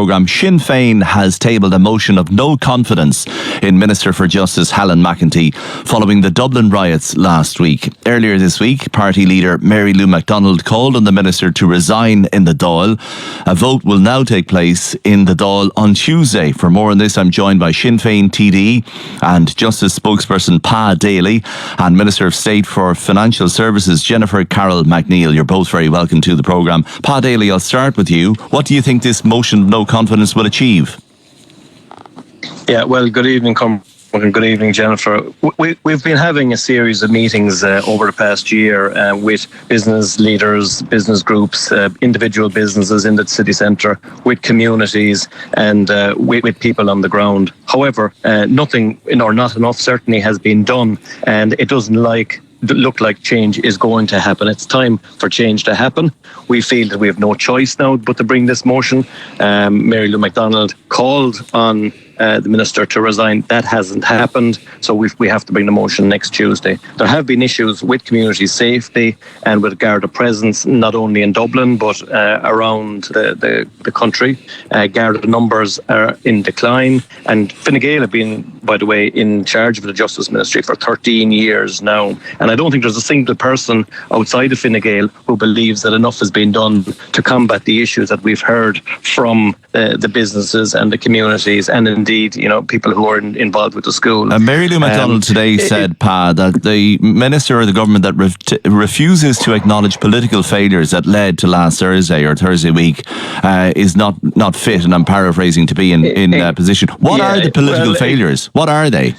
programme. Sinn Féin has tabled a motion of no confidence in Minister for Justice Helen McEntee following the Dublin riots last week. Earlier this week, party leader Mary Lou McDonald called on the minister to resign in the Dáil. A vote will now take place in the Dáil on Tuesday. For more on this, I'm joined by Sinn Féin TD and Justice spokesperson Pa Daly and Minister of State for Financial Services Jennifer Carroll McNeill. You're both very welcome to the programme. Pa Daly, I'll start with you. What do you think this motion of no confidence will achieve? Yeah, well, good evening, and good evening, Jennifer. We've been having a series of meetings over the past year with business leaders, business groups, individual businesses in the city centre, with communities and with people on the ground. However, nothing, or not enough, certainly has been done, and it doesn't look like change is going to happen. It's time for change to happen. We feel that we have no choice now but to bring this motion. Mary Lou McDonald called on the minister to resign. That hasn't happened, so we have to bring the motion next Tuesday. There have been issues with community safety and with Garda presence, not only in Dublin but around the country. Garda numbers are in decline, and Fine Gael have been, by the way, in charge of the Justice Ministry for 13 years now, and I don't think there's a single person outside of Fine Gael who believes that enough has been done to combat the issues that we've heard from the businesses and the communities, and indeed, people who are involved with the school. Mary Lou McDonald today said, Pa, that the minister or the government that refuses to acknowledge political failures that led to last Thursday or Thursday week is not fit, and I'm paraphrasing, to be in position. What are the political failures? What are they?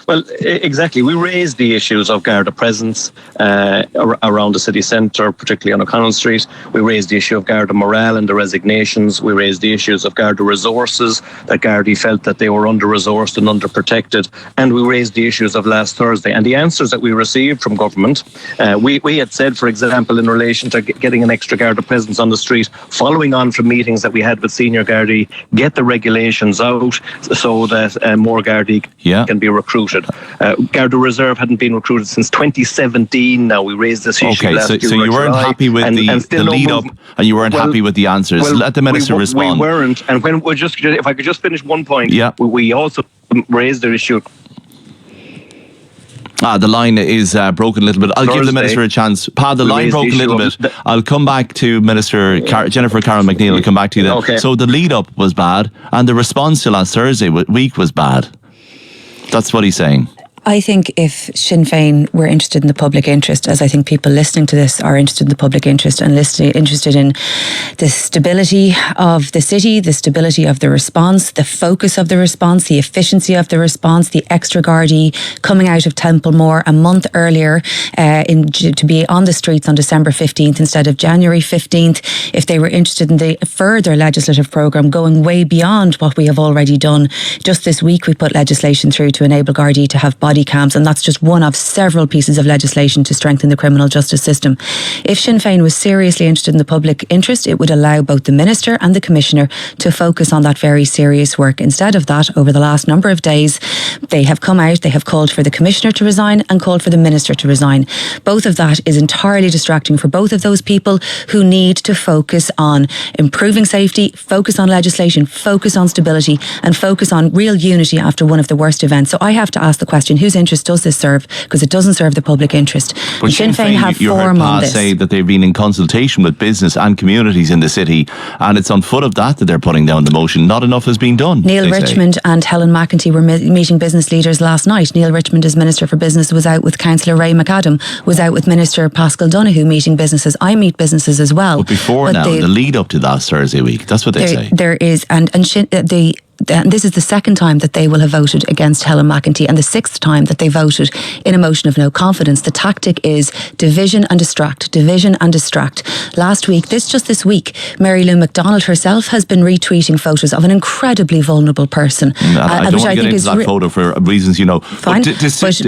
Well, exactly. We raised the issues of Garda presence around the city centre, particularly on O'Connell Street. We raised the issue of Garda morale and the resignations. We raised the issues of Garda resources, that Gardaí felt that they were under-resourced and under-protected. And we raised the issues of last Thursday. And the answers that we received from government, we had said, for example, in relation to getting an extra Garda presence on the street, following on from meetings that we had with senior Gardaí, get the regulations out so that more Gardaí can be recruited. Garda Reserve hadn't been recruited since 2017. Now, we raised this issue last year. So you weren't happy with the lead up, and you weren't happy with the answers. Let the minister respond. We weren't, and when if I could just finish one point, we also raised the issue. The line is broken a little bit. I'll give the minister a chance. Pa, the line broke a little bit. I'll come back to Minister Jennifer Carroll McNeill. I'll come back to you then. Okay. So the lead up was bad, and the response to last Thursday week was bad. That's what he's saying. I think if Sinn Féin were interested in the public interest, as I think people listening to this are interested in the public interest and interested in the stability of the city, the stability of the response, the focus of the response, the efficiency of the response, the extra Gardaí coming out of Templemore a month earlier to be on the streets on December 15th instead of January 15th, if they were interested in the further legislative programme going way beyond what we have already done. Just this week we put legislation through to enable Gardaí to have body cams, and that's just one of several pieces of legislation to strengthen the criminal justice system. If Sinn Féin was seriously interested in the public interest, it would allow both the Minister and the Commissioner to focus on that very serious work. Instead of that, over the last number of days, they have come out, they have called for the Commissioner to resign and called for the Minister to resign. Both of that is entirely distracting for both of those people who need to focus on improving safety, focus on legislation, focus on stability, and focus on real unity after one of the worst events. So I have to ask the question, whose interest does this serve? Because it doesn't serve the public interest. But Sinn Féin have form on this. Say that they've been in consultation with business and communities in the city, and it's on foot of that they're putting down the motion. Not enough has been done. Neil Richmond and Helen McEntee were meeting business leaders last night. Neil Richmond, as Minister for Business, was out with Councillor Ray McAdam, was out with Minister Pascal Donoghue meeting businesses. I meet businesses as well. But before the lead up to that Thursday week, that's what they say. There is, and this is the second time that they will have voted against Helen McEntee and the sixth time that they voted in a motion of no confidence. The tactic is division and distract, division and distract. Last week, just this week, Mary Lou McDonald herself has been retweeting photos of an incredibly vulnerable person. I don't want to get into that photo for reasons, Fine,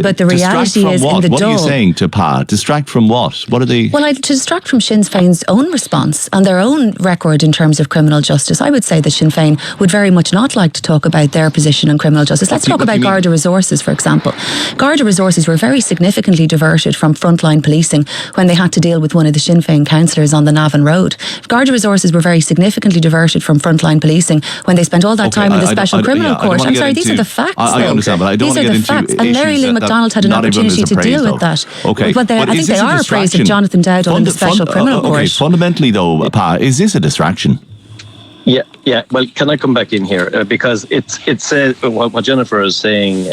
but the reality is in the What are you saying to Pa? Distract from what? What are they? Well, to distract from Sinn Féin's own response and their own record in terms of criminal justice, I would say that Sinn Féin would very much not like like to talk about their position on criminal justice. Let's talk about Garda resources, for example. Garda resources were very significantly diverted from frontline policing when they had to deal with one of the Sinn Féin councillors on the Navan Road. Garda resources were very significantly diverted from frontline policing when they spent all that time in the special criminal court. I'm sorry, these are the facts. I understand, but I don't want to get into issues. And Mary Lou McDonald had an opportunity to deal with that. Okay. But I think they are appraised of Jonathan Dowdall in the special criminal court. Okay, fundamentally though, Pa, is this a distraction? Yeah. Well, can I come back in here because it's what Jennifer is saying.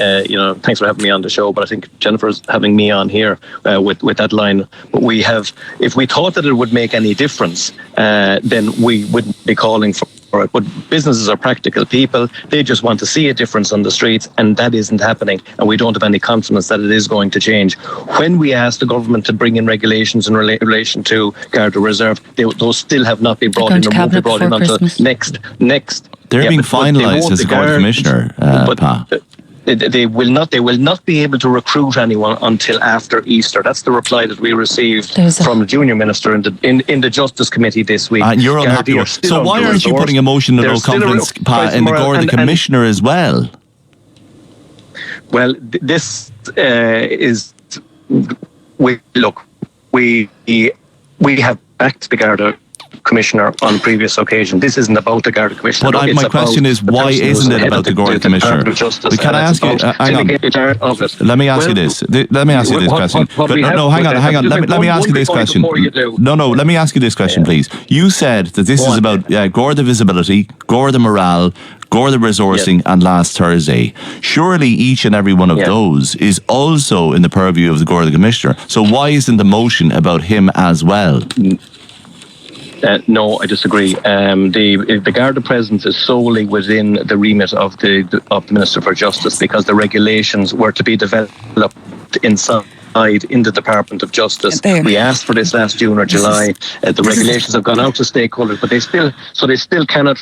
Thanks for having me on the show, but I think Jennifer's having me on here with that line. We have, if we thought that it would make any difference, then we wouldn't be calling for it. But businesses are practical people; they just want to see a difference on the streets, and that isn't happening. And we don't have any confidence that it is going to change. When we asked the government to bring in regulations in relation to Garda Reserve, those still have not been brought in, or won't be brought in until next. They're being finalised as a Garda Commissioner, Pa. They will not be able to recruit anyone until after Easter. That's the reply that we received from the junior minister in the Justice Committee this week. And you're unhappy. So why aren't you putting a motion of no confidence in the Garda Commissioner as well? Well, this is we have backed the Garda Commissioner on previous occasion. This isn't about the Garda Commissioner. But my question is, why isn't it about the Garda Commissioner? Can I ask you? Hang on. Let me ask you this. Let me ask you this question. No, hang on. Let me ask you this question. No. Let me ask you this question, please. You said that this is about Garda visibility, Garda morale, Garda resourcing, and last Thursday. Surely each and every one of those is also in the purview of the Garda Commissioner. So why isn't the motion about him as well? No, I disagree. The Garda presence is solely within the remit of the Minister for Justice, because the regulations were to be developed inside in the Department of Justice. We asked for this last June or July. The regulations have gone out to stakeholders, but they still cannot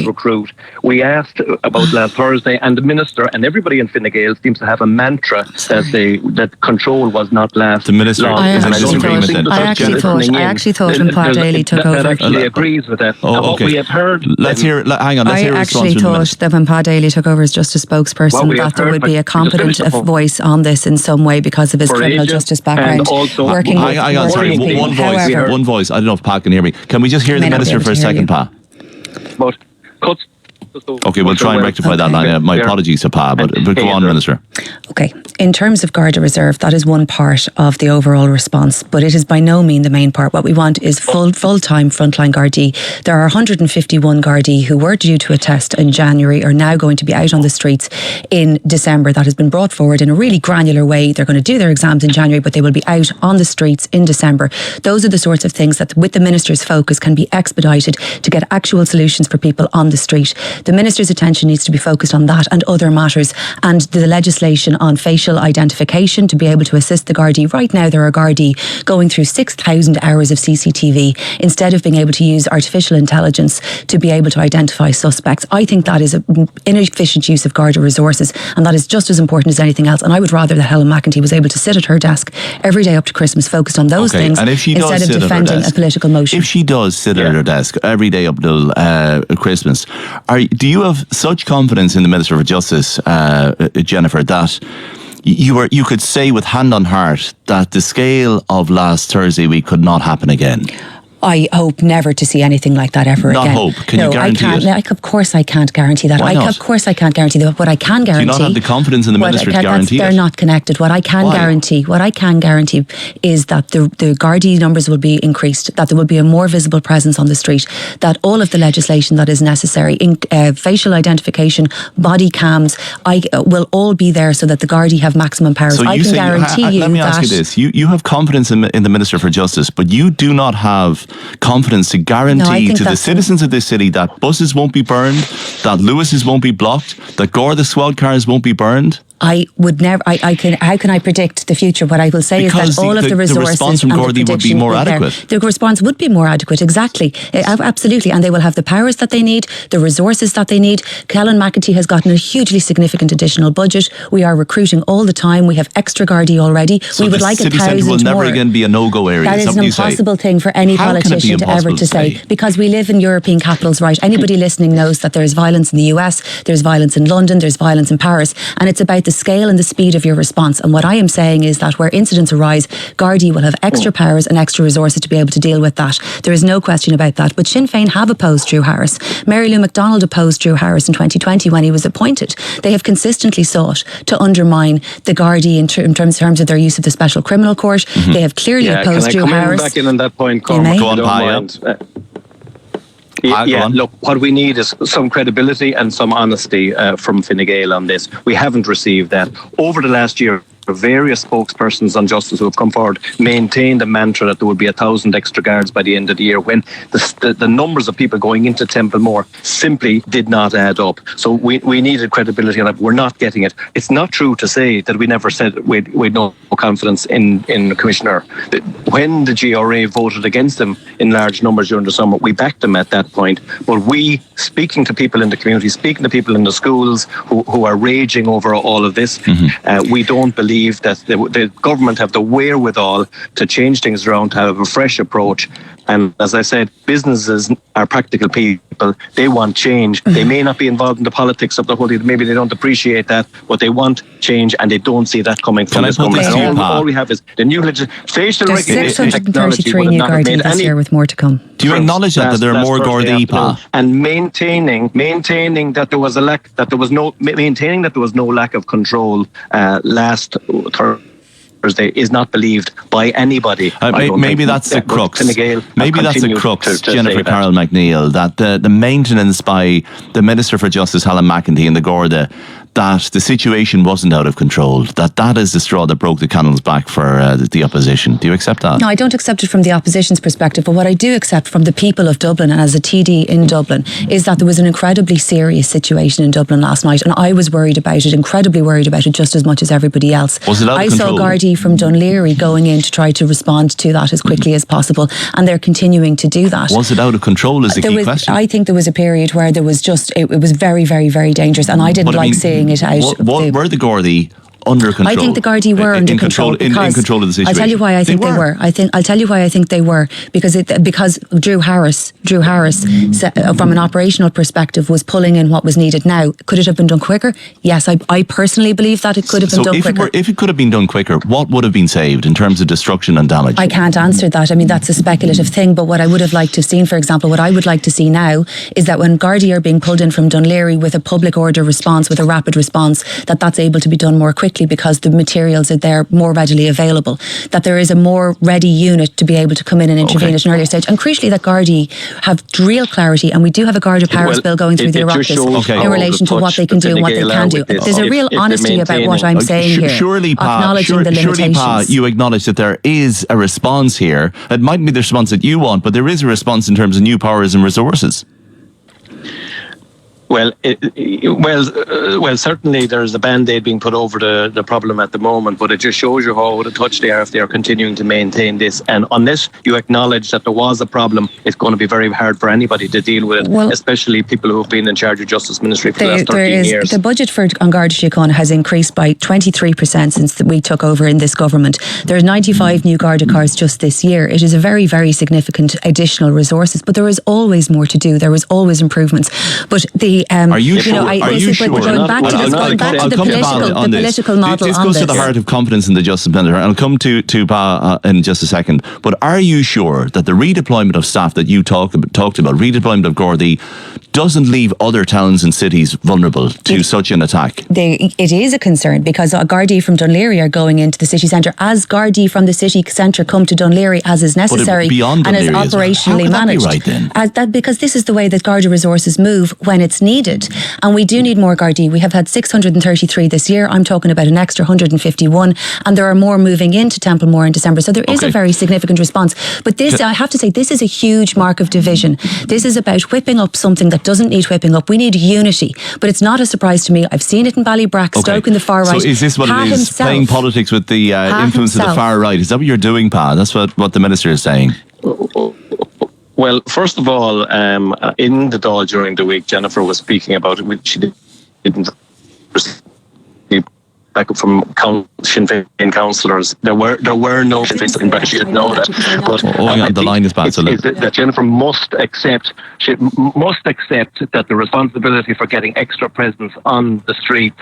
recruit. We asked about last Thursday, and the minister and everybody in Fine Gael seems to have a mantra that control was not last. The minister is in disagreement then. I actually thought when Pa Daly took over. That actually agrees with that. Oh, okay. What we have heard. Hang on. Let's hear a response from the minister. I actually thought that when Pa Daly took over as Justice spokesperson, that there would be a competent voice on this in some way because of his criminal justice background. Working with one voice. I don't know if Pa can hear me. Can we just hear the minister for a second, Pa? But cuts. Okay, we'll try and rectify that line. My apologies to Pa, but go on, Minister. Okay, in terms of Garda Reserve, that is one part of the overall response, but it is by no means the main part. What we want is full-time frontline Gardaí. There are 151 Gardaí who were due to a test in January are now going to be out on the streets in December. That has been brought forward in a really granular way. They're going to do their exams in January, but they will be out on the streets in December. Those are the sorts of things that, with the Minister's focus, can be expedited to get actual solutions for people on the street. The Minister's attention needs to be focused on that and other matters, and the legislation on facial identification to be able to assist the Gardaí. Right now there are Gardaí going through 6,000 hours of CCTV instead of being able to use artificial intelligence to be able to identify suspects. I think that is an inefficient use of Garda resources, and that is just as important as anything else. And I would rather that Helen McEntee was able to sit at her desk every day up to Christmas focused on those things instead of defending a political motion. If she does sit at her desk every day up till Christmas, do you have such confidence in the Minister for Justice, Jennifer, that you could say with hand on heart that the scale of last Thursday week could not happen again? I hope never to see anything like that ever again. Not hope. Can you guarantee it? Of course I can't guarantee that. Why not? Of course I can't guarantee that. What I can guarantee... Do you not have the confidence in the Minister to guarantee it? They're not connected. What I can guarantee is that the Gardaí numbers will be increased, that there will be a more visible presence on the street, that all of the legislation that is necessary, facial identification, body cams, will all be there so that the Gardaí have maximum powers. So I can guarantee you let me ask you this. You have confidence in the Minister for Justice, but you do not have confidence to guarantee to the citizens of this city that buses won't be burned, that Lewis's won't be blocked, that Garda squad cars won't be burned? I would never. How can I predict the future? What I will say because is that all of the resources, the response from and Gardaí would be more adequate. The response would be more adequate, exactly, absolutely, and they will have the powers that they need, the resources that they need. Helen McEntee has gotten a hugely significant additional budget. We are recruiting all the time. We have extra Gardaí already. So we would like 1,000 more. City centre will never again be a no-go area. That is an impossible thing for any politician to ever to say, because we live in European capitals, right? Anybody listening knows that there's violence in the US, there's violence in London, there's violence in Paris, and it's about the scale and the speed of your response. And what I am saying is that where incidents arise, Gardaí will have extra powers and extra resources to be able to deal with that. There is no question about that. But Sinn Féin have opposed Drew Harris. Mary Lou McDonald opposed Drew Harris in 2020 when he was appointed. They have consistently sought to undermine the Gardaí in terms of their use of the Special Criminal Court. Mm-hmm. They have clearly opposed Drew Harris. Back in on that point, Cormac, go on, look, what we need is some credibility and some honesty from Fine Gael on this. We haven't received that. Over the last year, various spokespersons on justice who have come forward maintained the mantra that there would be 1,000 extra guards by the end of the year, when the numbers of people going into Templemore simply did not add up. So we needed credibility on that. We're not getting it. It's not true to say that we never said we'd no confidence in the Commissioner. When the GRA voted against him in large numbers during the summer, we backed them at that point. But we, speaking to people in the community, speaking to people in the schools who are raging over all of this, we don't believe that the government have the wherewithal to change things around, to have a fresh approach. And as I said, businesses are practical people. They want change. They may not be involved in the politics of the whole thing. Maybe they don't appreciate that, but they want change, and they don't see that coming from this government. All we have is the new facial recognition technology. 633 new Gardaí this year, with more to come. Do you acknowledge that there are more Gardaí, Pa? And maintaining that there was no lack of control last Thursday is not believed by anybody. Maybe that's the crux. Maybe that's the crux, Jennifer Carroll McNeil, that the maintenance by the Minister for Justice, Helen McEntee, and the Garda, that the situation wasn't out of control, that is the straw that broke the camel's back for the opposition. Do you accept that? No, I don't accept it from the opposition's perspective, but what I do accept from the people of Dublin, and as a TD in Dublin, is that there was an incredibly serious situation in Dublin last night, and I was worried about it, incredibly worried about it, just as much as everybody else. Was it out of control? I saw Gardaí from Dunleary going in to try to respond to that as quickly as possible, and they're continuing to do that. Was it out of control is the key question. I think there was a period where there was just, it was very, very, very dangerous, and I didn't seeing it out. What were the Gardaí under control? I think the Gardaí were under control in control of the situation. I'll tell you why I think they were. I'll tell you why I think they were, because Drew Harris, from an operational perspective, was pulling in what was needed. Now, could it have been done quicker? Yes, I personally believe that it could have been done quicker. If it could have been done quicker, what would have been saved in terms of destruction and damage? I can't answer that. I mean, that's a speculative thing. But what I would have liked to have seen, for example, what I would like to see now is that when Gardaí are being pulled in from Dunleary with a public order response, with a rapid response, that's able to be done more quickly, because the materials are there more readily available, that there is a more ready unit to be able to come in and intervene at an earlier stage, and crucially that Gardaí have real clarity, and we do have a Garda Powers bill going through the Oireachtas in relation to what they can do and what they can do. There's a real honesty about what I'm saying here, acknowledging the limitations. Pa, you acknowledge that there is a response here. It mightn't be the response that you want, but there is a response in terms of new powers and resources. Well, certainly there's a band-aid being put over the problem at the moment, but it just shows you how out of touch they are if they are continuing to maintain this. And unless you acknowledge that there was a problem, it's going to be very hard for anybody to deal with it, especially people who have been in charge of Justice Ministry for the last 13 years. The budget for An Garda Síochána has increased by 23% since we took over in this government. There are 95 new Garda cars just this year. It is a very, very significant additional resources, but there is always more to do. There is always improvements. But are you sure? Going back to the political model. This goes to the heart of confidence in the Justice Minister, and I'll come to Pa in just a second. But are you sure that the redeployment of staff that you talked about, redeployment of Gardaí, doesn't leave other towns and cities vulnerable to such an attack? It is a concern, because Gardaí from Dunleary are going into the city centre, as Gardaí from the city centre come to Dunleary as is necessary and is operationally managed. How can that be right then? Because this is the way that Garda resources move when it's needed. And we do need more Gardaí. We have had 633 this year. I'm talking about an extra 151, and there are more moving into Templemore in December. So there is a very significant response. But this, I have to say, this is a huge mark of division. This is about whipping up something that doesn't need whipping up. We need unity. But it's not a surprise to me. I've seen it in Ballybrack, Stoke in the far right. So is this what it is, playing politics with the influence of the far right? Is that what you're doing, Pa? That's what the Minister is saying. Well, first of all, in the Dáil during the week, Jennifer was speaking about it, which she didn't receive backup from Sinn Féin councillors. There were no Sinn Féin in British. She didn't know that. But the line is bad. That Jennifer must accept. She must accept that the responsibility for getting extra presence on the street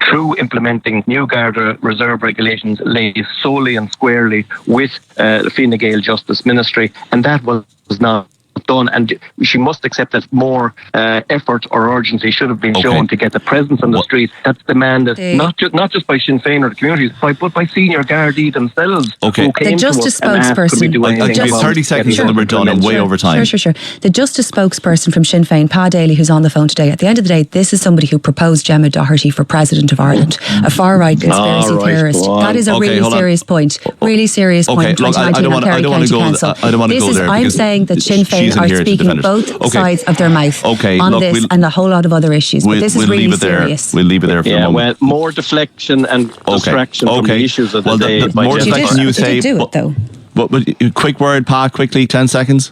through implementing new Garda Reserve regulations lays solely and squarely with the Fine Gael Justice Ministry, and that was not done, and she must accept that more effort or urgency should have been shown to get the presence on the street. That's demanded not just by Sinn Féin or the communities, but by senior Gardaí themselves. Who came the Justice spokesperson. I'll give you 30 seconds and then we're done and way over time. Sure. The Justice spokesperson from Sinn Féin, Pa Daly, who's on the phone today, at the end of the day, this is somebody who proposed Gemma Doherty for President of Ireland, a far-right conspiracy theorist. That is a really serious point. Really serious point. Look, I don't want to go there. I'm saying that Sinn Féin are speaking both sides of their mouth on this and a whole lot of other issues. But this is really serious. We'll leave it there for a moment. Well, more deflection and distraction from the issues of the day. More deflection, you say. Do it though. But quick word, Pa, quickly, 10 seconds.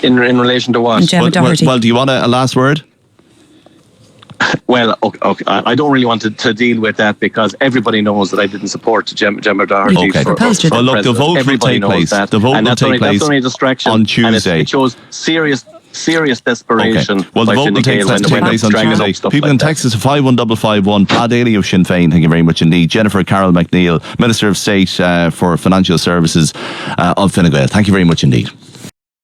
In relation to what? Well, do you want a last word? Well, okay. I don't really want to deal with that because everybody knows that I didn't support Gemma Doherty. Well, look, the vote will take place. The vote will take place that's only a distraction on Tuesday. And it shows serious desperation. Well, the vote will take place on Tuesday. People can text us to 51551. Pa Daly of Sinn Féin, thank you very much indeed. Jennifer Carroll McNeill, Minister of State for Financial Services of Fine Gael. Thank you very much indeed.